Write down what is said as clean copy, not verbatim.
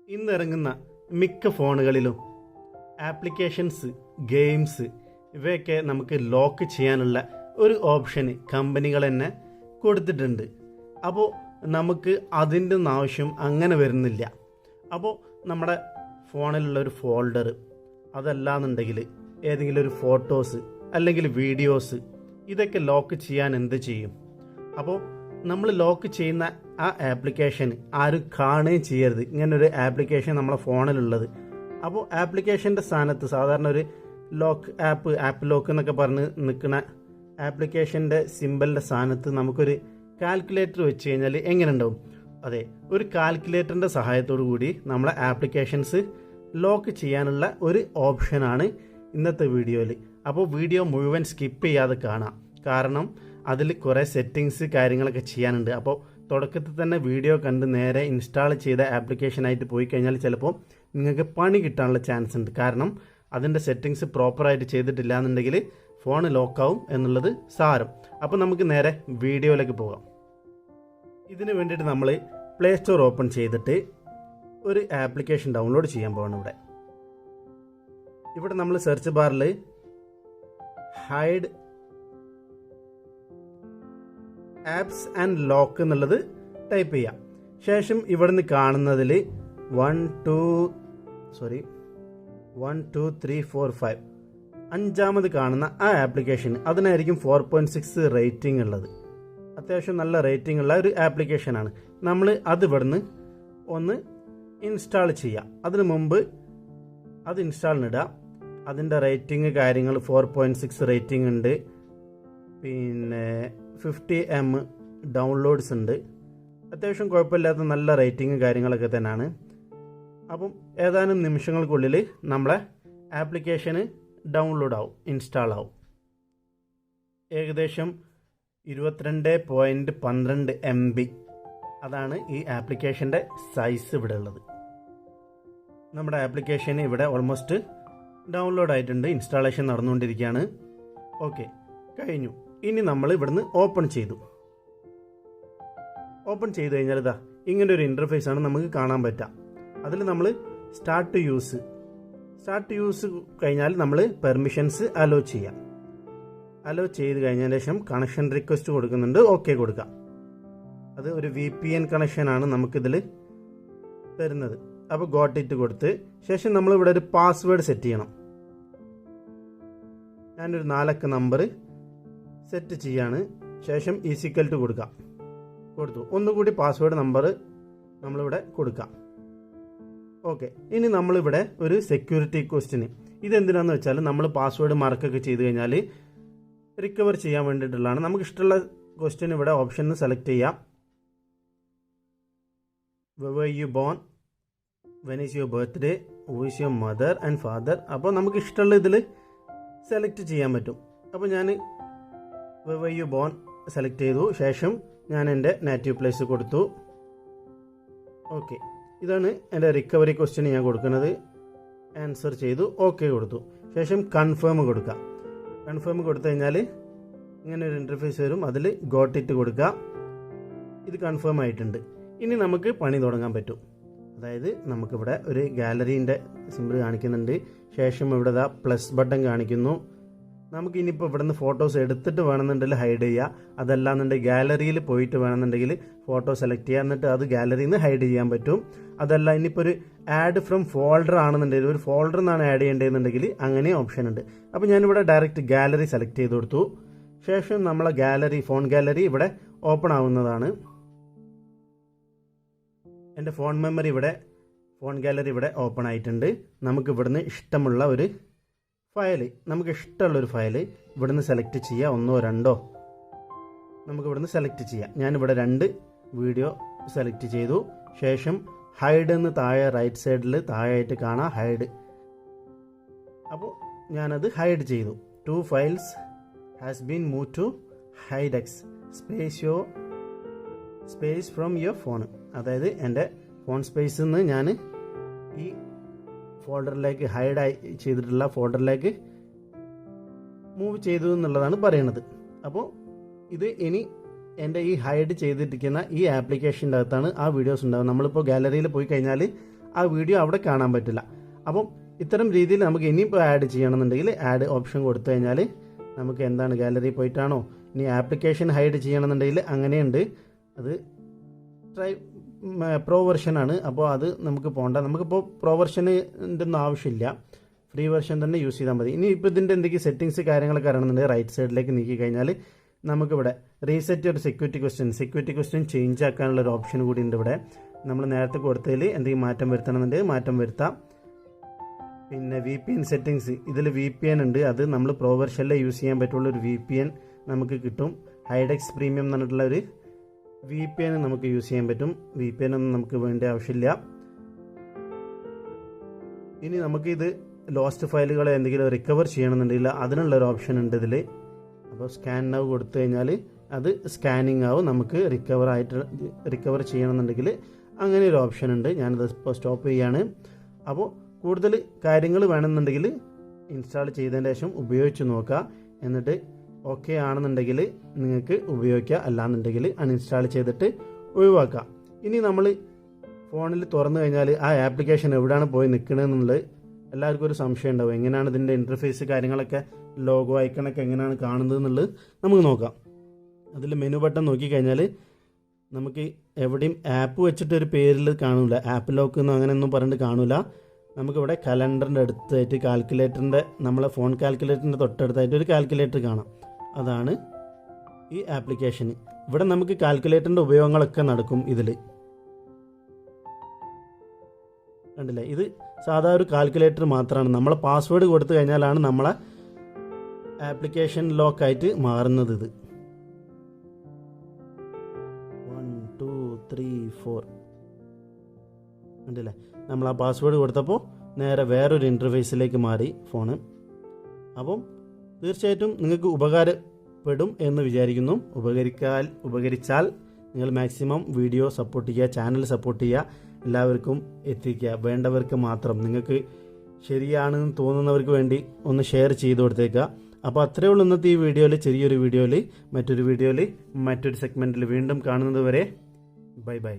ഇന്നിറങ്ങുന്ന മിക്ക ഫോണുകളിലും applications, games ഇവയൊക്കെ നമുക്ക് ലോക്ക് ചെയ്യാനുള്ള ഒരു ഓപ്ഷന് കമ്പനികൾ തന്നെ കൊടുത്തിട്ടുണ്ട്. അപ്പോൾ നമുക്ക് അതിൻ്റെ ഒന്നും ആവശ്യം അങ്ങനെ വരുന്നില്ല. അപ്പോൾ നമ്മുടെ ഫോണിലുള്ള ഒരു ഫോൾഡർ, അതല്ലാന്നുണ്ടെങ്കിൽ ഏതെങ്കിലും ഒരു ഫോട്ടോസ് അല്ലെങ്കിൽ വീഡിയോസ്, ഇതൊക്കെ ലോക്ക് ചെയ്യാൻ എന്ത് ചെയ്യും? അപ്പോൾ നമ്മൾ ലോക്ക് ചെയ്യുന്ന ആ ആപ്ലിക്കേഷൻ ആരും കാണുകയും ചെയ്യരുത്. ഇങ്ങനൊരു ആപ്ലിക്കേഷൻ നമ്മളെ ഫോണിലുള്ളത്. അപ്പോൾ ആപ്ലിക്കേഷൻ്റെ സ്ഥാനത്ത് സാധാരണ ഒരു ലോക്ക് ആപ്പ് ലോക്ക് എന്നൊക്കെ പറഞ്ഞ് നിൽക്കുന്ന ആപ്ലിക്കേഷൻ്റെ സിമ്പലിൻ്റെ സ്ഥാനത്ത് നമുക്കൊരു കാൽക്കുലേറ്റർ വെച്ച് കഴിഞ്ഞാൽ എങ്ങനെ ഉണ്ടാവും? അതെ, ഒരു കാൽക്കുലേറ്ററിൻ്റെ സഹായത്തോടു കൂടി നമ്മളെ ആപ്ലിക്കേഷൻസ് ലോക്ക് ചെയ്യാനുള്ള ഒരു ഓപ്ഷനാണ് ഇന്നത്തെ വീഡിയോയിൽ. അപ്പോൾ വീഡിയോ മുഴുവൻ സ്കിപ്പ് ചെയ്യാതെ കാണാം, കാരണം അതിൽ കുറേ സെറ്റിങ്സ് കാര്യങ്ങളൊക്കെ ചെയ്യാനുണ്ട്. അപ്പോൾ തുടക്കത്തിൽ തന്നെ വീഡിയോ കണ്ട് നേരെ ഇൻസ്റ്റാൾ ചെയ്ത ആപ്ലിക്കേഷനായിട്ട് പോയി കഴിഞ്ഞാൽ ചിലപ്പോൾ നിങ്ങൾക്ക് പണി കിട്ടാനുള്ള ചാൻസ് ഉണ്ട്. കാരണം അതിൻ്റെ സെറ്റിങ്സ് പ്രോപ്പറായിട്ട് ചെയ്തിട്ടില്ല എന്നുണ്ടെങ്കിൽ ഫോൺ ലോക്കാവും എന്നുള്ളത് സാരം. അപ്പോൾ നമുക്ക് നേരെ വീഡിയോയിലേക്ക് പോകാം. ഇതിന് വേണ്ടിയിട്ട് നമ്മൾ പ്ലേ സ്റ്റോർ ഓപ്പൺ ചെയ്തിട്ട് ഒരു ആപ്ലിക്കേഷൻ ഡൗൺലോഡ് ചെയ്യാൻ പോകണം. ഇവിടെ നമ്മൾ സെർച്ച് ബാറിൽ ഹൈഡ് ആപ്സ് ആൻഡ് ലോക്ക് എന്നുള്ളത് ടൈപ്പ് ചെയ്യാം. ശേഷം ഇവിടുന്ന് കാണുന്നതിൽ 1 2 3 4 5 അഞ്ചാമത് കാണുന്ന ആ ആപ്ലിക്കേഷൻ, അതിനായിരിക്കും 4.6 റേറ്റിംഗ് ഉള്ളത്. അത്യാവശ്യം നല്ല റേറ്റിംഗ് ഉള്ള ഒരു ആപ്ലിക്കേഷനാണ്. നമ്മൾ അത് ഇവിടുന്ന് ഒന്ന് ഇൻസ്റ്റാൾ ചെയ്യാം. അതിന് മുമ്പ് അത് ഇൻസ്റ്റാളിനിടാം. അതിൻ്റെ റേറ്റിംഗ് കാര്യങ്ങൾ 4.6 റേറ്റിംഗ് ഉണ്ട്. പിന്നെ 50M ഡൗൺലോഡ്സ് ഉണ്ട്. അത്യാവശ്യം കുഴപ്പമില്ലാത്ത നല്ല റേറ്റിംഗ് കാര്യങ്ങളൊക്കെ തന്നെയാണ്. അപ്പം ഏതാനും നിമിഷങ്ങൾക്കുള്ളിൽ നമ്മളെ ആപ്ലിക്കേഷന് ഡൗൺലോഡ് ആവും, ഇൻസ്റ്റാൾ ആവും. ഏകദേശം 22.12 MB അതാണ് ഈ ആപ്ലിക്കേഷൻ്റെ സൈസ് ഇവിടെ ഉള്ളത്. നമ്മുടെ ആപ്ലിക്കേഷൻ ഇവിടെ ഓൾമോസ്റ്റ് ഡൗൺലോഡ് ആയിട്ടുണ്ട്. ഇൻസ്റ്റാളേഷൻ നടന്നുകൊണ്ടിരിക്കുകയാണ്. ഓക്കെ, കഴിഞ്ഞു. ഇനി നമ്മൾ ഇവിടുന്ന് ഓപ്പൺ ചെയ്തു കഴിഞ്ഞാൽ ഇതാ ഇങ്ങനെ ഒരു ഇൻ്റർഫേസ് ആണ് നമുക്ക് കാണാൻ പറ്റുക. അതിൽ നമ്മൾ സ്റ്റാർട്ട് യൂസ് കഴിഞ്ഞാൽ നമ്മൾ പെർമിഷൻസ് അലോ ചെയ്യാം. അലോ ചെയ്ത് കഴിഞ്ഞതിന് ശേഷം കണക്ഷൻ റിക്വസ്റ്റ് കൊടുക്കുന്നുണ്ട്, ഓക്കെ കൊടുക്കാം. അത് ഒരു VPN കണക്ഷനാണ് നമുക്കിതിൽ തരുന്നത്. അപ്പോൾ ഗോട്ട് ഇറ്റ് കൊടുത്ത് ശേഷം നമ്മളിവിടെ ഒരു പാസ്വേഡ് സെറ്റ് ചെയ്യണം. ഞാനൊരു 4 അക്ക നമ്പർ സെറ്റ് ചെയ്യാണ്. ശേഷം ഈസിക്കൽ ടു കൊടുത്തു. ഒന്നുകൂടി പാസ്വേഡ് നമ്പർ നമ്മളിവിടെ കൊടുക്കാം. ഓക്കെ, ഇനി നമ്മളിവിടെ ഒരു സെക്യൂരിറ്റി ക്വസ്റ്റ്യന്, ഇതെന്തിനാന്ന് വെച്ചാൽ നമ്മൾ പാസ്വേഡ് മാർക്കൊക്കെ ചെയ്ത് കഴിഞ്ഞാൽ റിക്കവർ ചെയ്യാൻ വേണ്ടിയിട്ടുള്ളതാണ്. നമുക്ക് ഇഷ്ടമുള്ള ക്വസ്റ്റ്യൻ ഇവിടെ ഓപ്ഷൻ സെലക്ട് ചെയ്യാം. Where you born, when is your birthday, who is your mother and father. അപ്പോൾ നമുക്ക് ഇഷ്ടമുള്ള ഇതിൽ സെലക്ട് ചെയ്യാൻ പറ്റും. അപ്പോൾ ഞാൻ വെർ യു ബോൺ സെലക്ട് ചെയ്തു. ശേഷം ഞാൻ എൻ്റെ നേറ്റീവ് പ്ലേസ് കൊടുത്തു. ഓക്കെ, ഇതാണ് എൻ്റെ റിക്കവറി ക്വസ്റ്റ്യൻ ഞാൻ കൊടുക്കുന്നത്. ആൻസർ ചെയ്തു, ഓക്കെ കൊടുത്തു. ശേഷം കൺഫേം കൊടുക്കുക. കൺഫേം കൊടുത്തു കഴിഞ്ഞാൽ ഇങ്ങനെ ഒരു ഇൻ്റർഫേസ് വരും. അതിൽ ഗോട്ട് ഇറ്റ് കൊടുക്കുക. ഇത് കൺഫേം ആയിട്ടുണ്ട്. ഇനി നമുക്ക് പണി തുടങ്ങാൻ പറ്റും. അതായത് നമുക്കിവിടെ ഒരു ഗാലറീൻ്റെ സിമ്പിൾ കാണിക്കുന്നുണ്ട്. ശേഷം ഇവിടെ ദാ പ്ലസ് ബട്ടൺ കാണിക്കുന്നു. നമുക്ക് ഇനിയിപ്പോൾ ഇവിടുന്ന് ഫോട്ടോസ് എടുത്തിട്ട് വേണമെന്നുണ്ടെങ്കിൽ ഹൈഡ് ചെയ്യുക. അതല്ലാന്നുണ്ടെങ്കിൽ ഗാലറിയിൽ പോയിട്ട് വേണമെന്നുണ്ടെങ്കിൽ ഫോട്ടോ സെലക്ട് ചെയ്യുക, എന്നിട്ട് അത് ഗാലറിയിൽ നിന്ന് ഹൈഡ് ചെയ്യാൻ പറ്റും. അതല്ല ഇനിയിപ്പോൾ ഒരു ആഡ് ഫ്രം ഫോൾഡർ ആണെന്നുണ്ടെങ്കിൽ, ഒരു ഫോൾഡറിൽ നിന്നാണ് ആഡ് ചെയ്യേണ്ടതെന്നുണ്ടെങ്കിൽ അങ്ങനെ ഓപ്ഷൻ ഉണ്ട്. അപ്പോൾ ഞാനിവിടെ ഡയറക്റ്റ് ഗാലറി സെലക്ട് ചെയ്ത് കൊടുത്തു. ശേഷം നമ്മളെ ഗാലറി, ഫോൺ ഗാലറി ഇവിടെ ഓപ്പൺ ആവുന്നതാണ്. എൻ്റെ ഫോൺ മെമ്മറി ഇവിടെ, ഫോൺ ഗാലറി ഇവിടെ ഓപ്പൺ ആയിട്ടുണ്ട്. നമുക്ക് ഇവിടുന്ന് ഇഷ്ടമുള്ള ഒരു ഫയൽ, നമുക്ക് ഇഷ്ടമുള്ളൊരു ഫയൽ ഇവിടുന്ന് സെലക്ട് ചെയ്യുക. 1 2 നമുക്ക് ഇവിടുന്ന് സെലക്ട് ചെയ്യാം. ഞാനിവിടെ 2 വീഡിയോ സെലക്ട് ചെയ്തു. ശേഷം ഹൈഡ് എന്ന് താഴെ റൈറ്റ് സൈഡിൽ താഴെയായിട്ട് കാണാം ഹൈഡ്. അപ്പോൾ ഞാനത് ഹൈഡ് ചെയ്തു. 2 files has been move to hide X space from your phone. അതായത് എൻ്റെ ഫോൺ സ്പേസിൽ നിന്ന് ഞാൻ ഈ ഫോൾഡറിലേക്ക്, ഹൈഡ് ചെയ്തിട്ടുള്ള ഫോൾഡറിലേക്ക് മൂവ് ചെയ്തു എന്നുള്ളതാണ് പറയുന്നത്. അപ്പോൾ ഇത് ഇനി എൻ്റെ ഈ ഹൈഡ് ചെയ്തിരിക്കുന്ന ഈ ആപ്ലിക്കേഷൻ്റെ അകത്താണ് ആ വീഡിയോസ് ഉണ്ടാകും. നമ്മളിപ്പോൾ ഗാലറിയിൽ പോയി കഴിഞ്ഞാൽ ആ വീഡിയോ അവിടെ കാണാൻ പറ്റില്ല. അപ്പം ഇത്തരം രീതിയിൽ നമുക്ക് ഇനിയിപ്പോൾ ആഡ് ചെയ്യണമെന്നുണ്ടെങ്കിൽ ആഡ് ഓപ്ഷൻ കൊടുത്തു കഴിഞ്ഞാൽ നമുക്ക് എന്താണ് ഗാലറി പോയിട്ടാണോ ഇനി ആപ്ലിക്കേഷൻ ഹൈഡ് ചെയ്യണമെന്നുണ്ടെങ്കിൽ അങ്ങനെയുണ്ട്. അത് പ്രോ വെർഷനാണ്. അപ്പോൾ അത് നമുക്ക് പോകണ്ട. നമുക്കിപ്പോൾ പ്രോ വെർഷൻ്റെ ഒന്നും ആവശ്യമില്ല, ഫ്രീ വെർഷൻ തന്നെ യൂസ് ചെയ്താൽ മതി. ഇനി ഇപ്പോൾ ഇതിൻ്റെ എന്തൊക്കെ സെറ്റിങ്സ് കാര്യങ്ങളൊക്കെ അറിയണമെന്നുണ്ടെങ്കിൽ റൈറ്റ് സൈഡിലേക്ക് നീക്കി കഴിഞ്ഞാൽ നമുക്കിവിടെ റീസെറ്റ് ഒരു സെക്യൂരിറ്റി ക്വസ്റ്റ്യൻ ചേഞ്ച് ആക്കാനുള്ള ഒരു ഓപ്ഷൻ കൂടി ഉണ്ട്. ഇവിടെ നമ്മൾ നേരത്തെ കൊടുത്തതിൽ എന്തെങ്കിലും മാറ്റം വരുത്തണമെന്നുണ്ടെങ്കിൽ മാറ്റം വരുത്താം. പിന്നെ VPN സെറ്റിങ്സ്, ഇതിൽ VPN ഉണ്ട്. അത് നമ്മൾ പ്രോ വെർഷനിലെ യൂസ് ചെയ്യാൻ പറ്റുള്ള ഒരു VPN നമുക്ക് കിട്ടും. ഹൈഡെക്സ് പ്രീമിയം എന്ന് പറഞ്ഞിട്ടുള്ള ഒരു VPN നമുക്ക് യൂസ് ചെയ്യാൻ പറ്റും. VPN ഒന്നും നമുക്ക് വേണ്ട ആവശ്യമില്ല. ഇനി നമുക്കിത് ലോസ്റ്റ് ഫയലുകളെ എന്തെങ്കിലും റിക്കവർ ചെയ്യണമെന്നുണ്ടെങ്കിൽ അതിനുള്ളൊരു ഓപ്ഷൻ ഉണ്ട് ഇതിൽ. അപ്പോൾ സ്കാൻ നൗ കൊടുത്തു കഴിഞ്ഞാൽ അത് സ്കാനിങ് ആവും. നമുക്ക് റിക്കവർ ചെയ്യണമെന്നുണ്ടെങ്കിൽ അങ്ങനെ ഒരു ഓപ്ഷൻ ഉണ്ട്. ഞാനത് ഇപ്പോൾ സ്റ്റോപ്പ് ചെയ്യാണ്. അപ്പോൾ കൂടുതൽ കാര്യങ്ങൾ വേണമെന്നുണ്ടെങ്കിൽ ഇൻസ്റ്റാൾ ചെയ്തതിന് ശേഷം ഉപയോഗിച്ച് നോക്കുക. എന്നിട്ട് ഓക്കെ ആണെന്നുണ്ടെങ്കിൽ നിങ്ങൾക്ക് ഉപയോഗിക്കുക, അല്ലാന്നുണ്ടെങ്കിൽ അൺഇൻസ്റ്റാൾ ചെയ്തിട്ട് ഒഴിവാക്കുക. ഇനി നമ്മൾ ഫോണിൽ തുറന്നു കഴിഞ്ഞാൽ ആ ആപ്ലിക്കേഷൻ എവിടെയാണ് പോയി നിൽക്കണമെന്നുള്ളത് എല്ലാവർക്കും ഒരു സംശയം ഉണ്ടാവും. എങ്ങനെയാണ് ഇതിൻ്റെ ഇൻ്റർഫേസ് കാര്യങ്ങളൊക്കെ, ലോഗോ ഐക്കണൊക്കെ എങ്ങനെയാണ് കാണുന്നത് എന്നുള്ളത് നമുക്ക് നോക്കാം. അതിൽ മെനു ബട്ടൺ നോക്കിക്കഴിഞ്ഞാൽ നമുക്ക് എവിടെയും ആപ്പ് വെച്ചിട്ടൊരു പേരിൽ കാണില്ല, ആപ്പ് ലോക്ക് എന്നോ അങ്ങനെയൊന്നും പറഞ്ഞിട്ട് കാണില്ല. നമുക്കിവിടെ കലണ്ടറിൻ്റെ അടുത്തായിട്ട് കാൽക്കുലേറ്ററിൻ്റെ, നമ്മളെ ഫോൺ കാൽക്കുലേറ്ററിൻ്റെ തൊട്ടടുത്തായിട്ട് ഒരു കാൽക്കുലേറ്റർ കാണാം. അതാണ് ഈ ആപ്ലിക്കേഷൻ. ഇവിടെ നമുക്ക് കാൽക്കുലേറ്ററിൻ്റെ ഉപയോഗങ്ങളൊക്കെ നടക്കും. ഇതിൽ കണ്ടില്ലേ, ഇത് സാധാ ഒരു കാൽക്കുലേറ്റർ മാത്രമാണ്. നമ്മളെ പാസ്വേഡ് കൊടുത്തു കഴിഞ്ഞാലാണ് നമ്മളെ ആപ്ലിക്കേഷൻ ലോക്കായിട്ട് മാറുന്നത്. ഇത് 1 2 3 4 കണ്ടില്ലേ, നമ്മൾ ആ പാസ്വേഡ് കൊടുത്തപ്പോൾ നേരെ വേറൊരു ഇൻ്റർഫേസിലേക്ക് മാറി ഫോണ്. അപ്പം തീർച്ചയായിട്ടും നിങ്ങൾക്ക് ഉപകാരപ്പെടും എന്ന് വിചാരിക്കുന്നു. ഉപകരിച്ചാൽ നിങ്ങൾ മാക്സിമം വീഡിയോ സപ്പോർട്ട് ചെയ്യുക, ചാനൽ സപ്പോർട്ട് ചെയ്യുക, എല്ലാവർക്കും എത്തിക്കുക. വേണ്ടവർക്ക് മാത്രം, നിങ്ങൾക്ക് ശരിയാണെന്ന് തോന്നുന്നവർക്ക് വേണ്ടി ഒന്ന് ഷെയർ ചെയ്ത് കൊടുത്തേക്കുക. അപ്പോൾ അത്രയേ ഉള്ളൂ ഇന്നത്തെ ഈ വീഡിയോയിൽ, ചെറിയൊരു വീഡിയോയിൽ. മറ്റൊരു സെഗ്മെൻറ്റിൽ വീണ്ടും കാണുന്നത് വരെ ബൈ ബൈ.